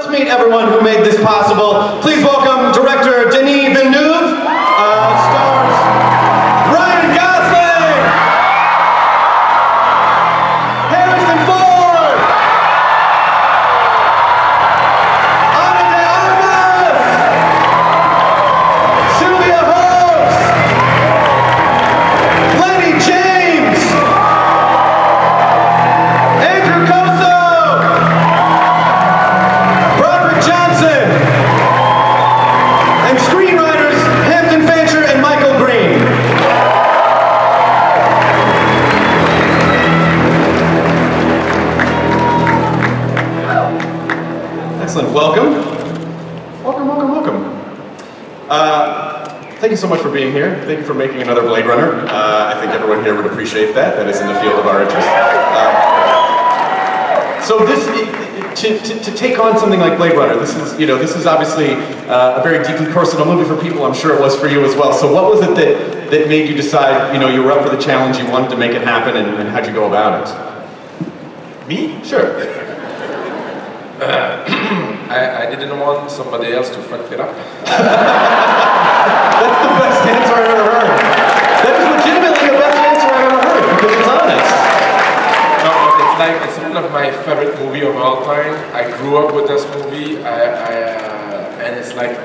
Let's meet everyone who made this possible. Please welcome Director Denis Villeneuve, stars Ryan Gosling, Harrison Ford, Ana de Armas, Sylvia Hoeks, Lenny James, Andrew Coso, and screenwriters Hampton Fancher and Michael Green. Excellent. Welcome. Welcome. Thank you so much for being here. Thank you for making another Blade Runner. I think everyone here would appreciate that. That is in the field of our interest. So this, to take on something like Blade Runner, this is obviously a very deeply personal movie for people. I'm sure it was for you as well. So what was it that made you decide, you were up for the challenge, you wanted to make it happen, and how'd you go about it? Me? Sure. I didn't want somebody else to fuck it up. That's the best answer I've ever heard. That is legitimately the best answer I've ever heard, because it's honest. It's one of my favorite movies of all time. I grew up with this movie, and it's like,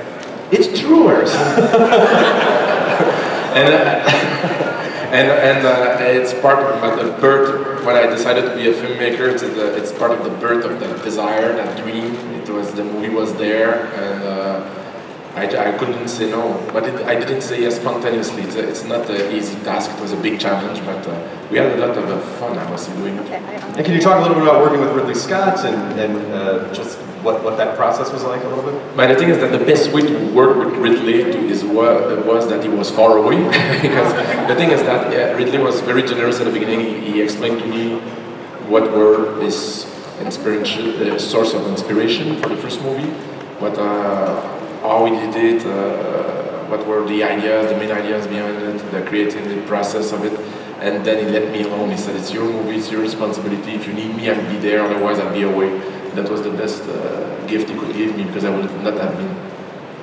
it's true, Harrison. and it's part of the birth. When I decided to be a filmmaker, it's part of the birth of that desire, that dream. The movie was there, and I couldn't say no, but I didn't say yes spontaneously. It's not an easy task. It was a big challenge, but we had a lot of fun, I must say, doing it. And can you talk a little bit about working with Ridley Scott and just what that process was like a little bit? But the thing is that the best way to work with Ridley was that he was far away. Because the thing is that Ridley was very generous at the beginning. He explained to me what were his inspiration, source of inspiration for the first movie, how he did it, what were the ideas, the main ideas behind it, the creative process of it, and then he let me alone. He said, it's your movie, it's your responsibility. If you need me, I'll be there, otherwise I'll be away. That was the best gift he could give me, because I would not have been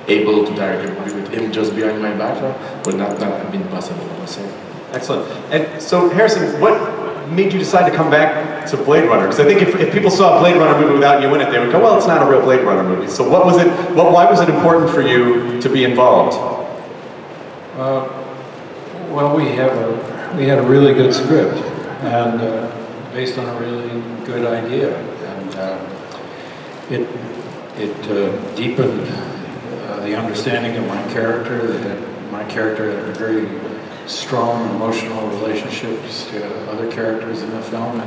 able to direct a movie with him just behind my back. Would not have been possible, I must say. Excellent. And so, Harrison, what made you decide to come back to Blade Runner? Because I think if people saw a Blade Runner movie without you in it, they would go, well, it's not a real Blade Runner movie. So what was it, why was it important for you to be involved? Well, we had a really good script, and based on a really good idea, and it deepened the understanding of my character. My character had a very strong emotional relationships to other characters in the film,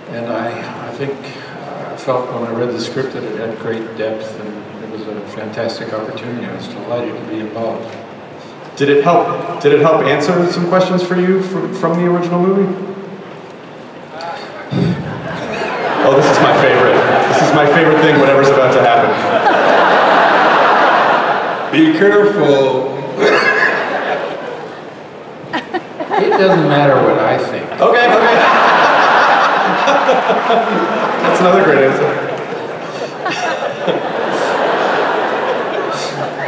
and I think I felt when I read the script that it had great depth, and it was a fantastic opportunity. I was delighted to be involved. Did it help answer some questions for you from the original movie? Oh, this is my favorite. This is my favorite thing, whatever's about to happen. Be careful. It doesn't matter what I think. Okay. That's another great answer.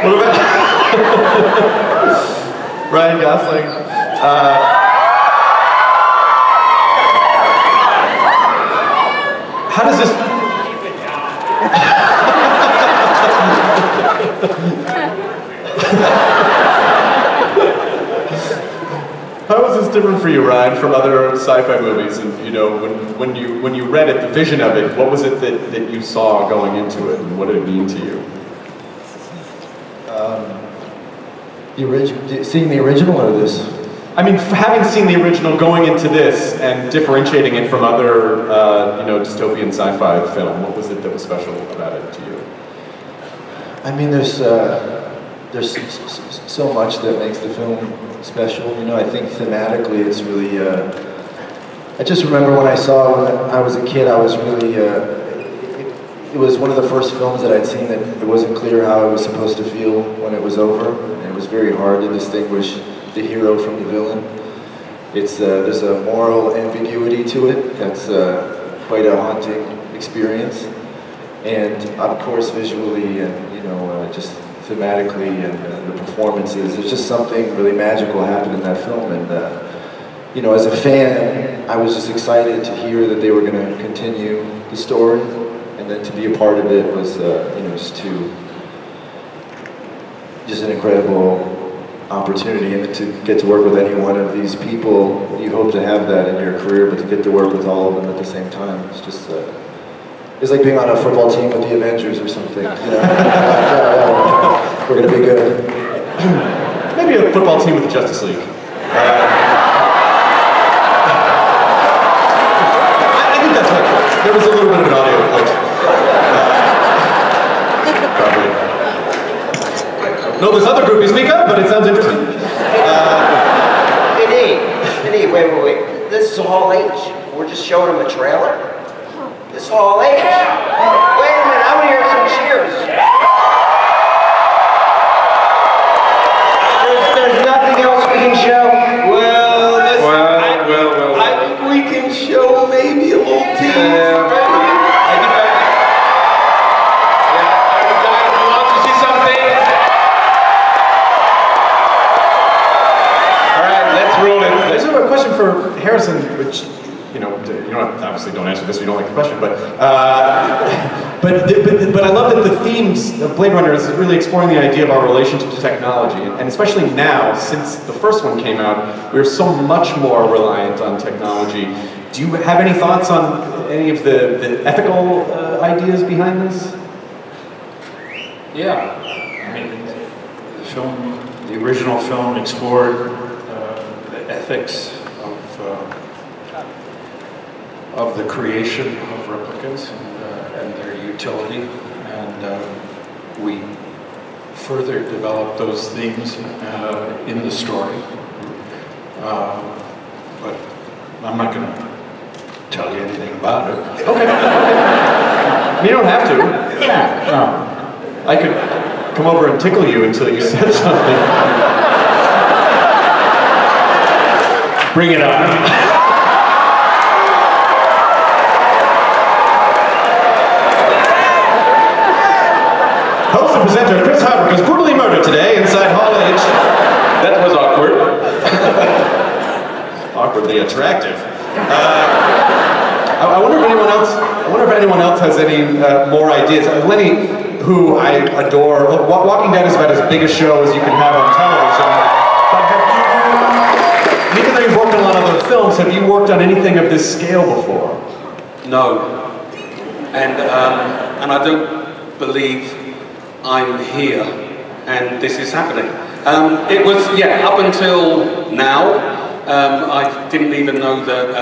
What about Ryan Gosling? How does this? How is this different for you, Ryan, from other sci-fi movies? And when you read it, the vision of it, what was it that you saw going into it, and what did it mean to you? Seeing the original or this? I mean, having seen the original, going into this and differentiating it from other, dystopian sci-fi film, what was it that was special about it to you? I mean, there's so much that makes the film special. I think thematically it's really, I just remember when I saw it when I was a kid, I was really, it was one of the first films that I'd seen that it wasn't clear how I was supposed to feel when it was over. And it was very hard to distinguish the hero from the villain. There's a moral ambiguity to it that's quite a haunting experience. and of course visually and just thematically and the performances. There's just something really magical happened in that film, and as a fan, I was just excited to hear that they were going to continue the story, and then to be a part of it was just an incredible opportunity, and to get to work with any one of these people. You hope to have that in your career, but to get to work with all of them at the same time, it's just it's like being on a football team with the Avengers or something. We're gonna be good. Maybe a football team with the Justice League. I think that's right. There was a little bit of an audio glitch. Probably. No, this other group you speak of, but it sounds interesting. Denis, wait. This is Hall H. We're just showing them a trailer? This is Hall H. Wait a minute, I want to hear some cheers. There's nothing else we can show? Well, I think we can show maybe a little tease. For Harrison, which you obviously don't answer this if you don't like the question, but I love that the themes of Blade Runner is really exploring the idea of our relationship to technology, and especially now, since the first one came out, we're so much more reliant on technology. Do you have any thoughts on any of the ethical ideas behind this? Yeah, I mean, the original film explored the ethics of the creation of replicas and their utility, and we further developed those themes in the story. But I'm not going to tell you anything about it. Okay. You don't have to. Yeah. No. I could come over and tickle you until you said something. Bring it up. Host and presenter Chris Hardwick was brutally murdered today inside Hall H. That was awkward. Awkwardly attractive. I wonder if anyone else has any more ideas. Lenny, who I adore, Walking Dead is about as big a show as you can have on television. But even though you've worked on a lot of other films, have you worked on anything of this scale before? No, and I don't believe I'm here and this is happening. It was, up until now, I didn't even know that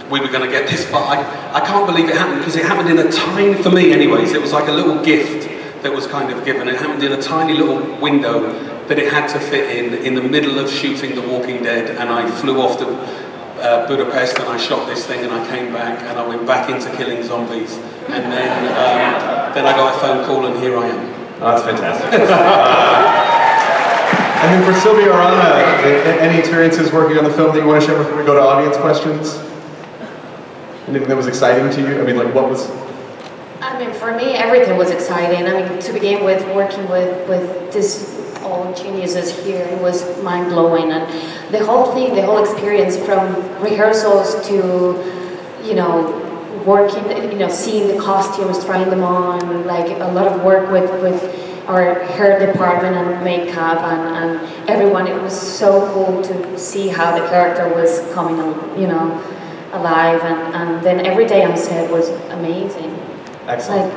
we were going to get this far. I can't believe it happened, because it happened in a tiny, for me anyways, it was like a little gift that was kind of given. It happened in a tiny little window that it had to fit in the middle of shooting The Walking Dead, and I flew off to Budapest and I shot this thing, and I came back and I went back into killing zombies, and then I got a phone call and here I am. Oh, that's fantastic. And then for Sylvia or Anna, any experiences working on the film that you want to share before we go to audience questions? Anything that was exciting to you? I mean, like, what was... I mean, for me, everything was exciting. I mean, to begin with, working with this all geniuses here, it was mind-blowing. And the whole thing, the whole experience, from rehearsals to, working, seeing the costumes, trying them on, like a lot of work with our hair department and makeup and everyone. It was so cool to see how the character was coming, alive, and then every day on set was amazing. Excellent.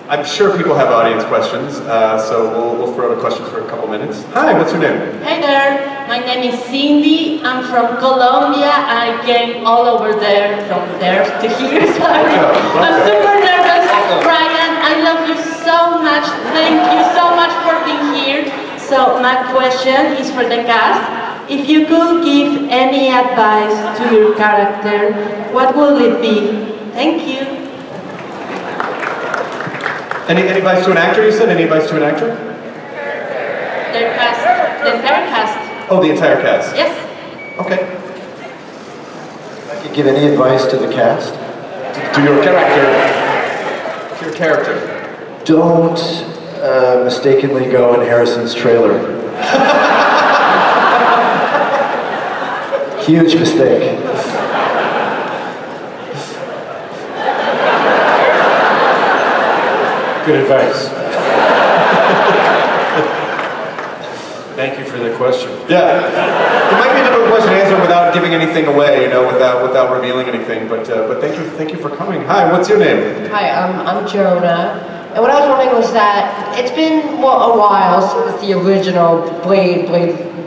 I'm sure people have audience questions, so we'll throw out a question for a couple minutes. Hi, what's your name? Hi there, my name is Cindy. I'm from Colombia. I came all over there, from there to here, sorry. I'm super nervous. Ryan, I love you so much. Thank you so much for being here. So my question is for the cast. If you could give any advice to your character, what will it be? Thank you. Any advice to an actor, you said? Any advice to an actor? Their cast. The entire cast. Oh, the entire cast? Yes. Okay. I could give any advice to the cast? To your character. your character? Don't mistakenly go in Harrison's trailer. Huge mistake. Good advice. Thank you for the question. Yeah. It might be a difficult question to answer without giving anything away, you know, without revealing anything. But thank you for coming. Hi, what's your name? Hi, I'm Jonah. And what I was wondering was that it's been, well, a while since the original Blade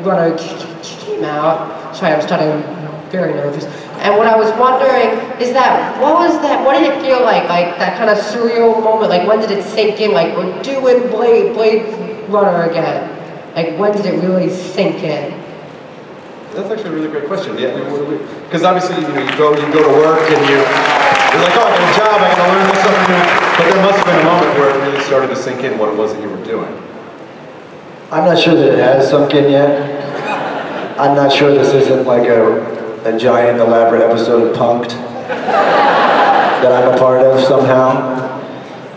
Runner came out. Sorry, I'm starting very nervous. And what I was wondering is that, what did it feel like that kind of surreal moment? Like, when did it sink in? Like, we're doing Blade Runner again. Like, when did it really sink in? That's actually a really great question. Yeah, because obviously, you know, you go to work and you're like, oh, I got a job, I got to learn something new. But there must have been a moment where it really started to sink in what it was that you were doing. I'm not sure that it has sunk in yet. I'm not sure this isn't like a giant elaborate episode of Punk'd that I'm a part of somehow.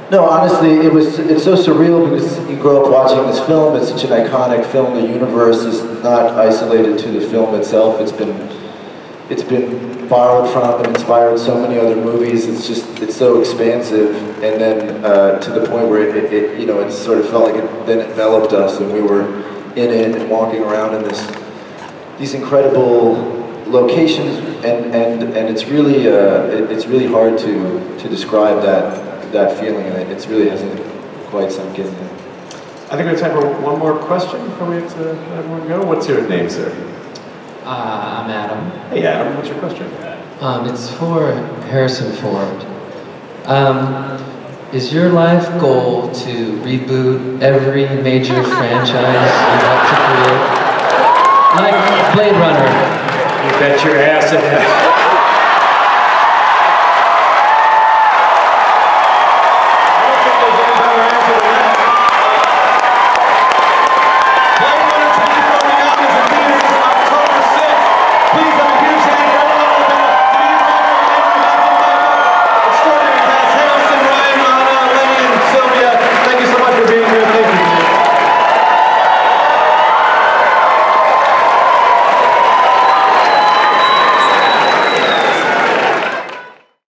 No, honestly, it's so surreal because you grow up watching this film. It's such an iconic film. The universe is not isolated to the film itself. It's been borrowed from and inspired so many other movies. It's so expansive, and then to the point where it you know, it sort of felt like it then enveloped us, and we were in it and walking around in these incredible locations, and it's really hard to describe that feeling, and it really hasn't quite sunk in yet. I think we have time for one more question before we have to let everyone go. What's your name, sir? I'm Adam. Hey, Adam, what's your question? It's for Harrison Ford. Is your life goal to reboot every major franchise you have to create? Like Blade Runner. You bet your ass it is.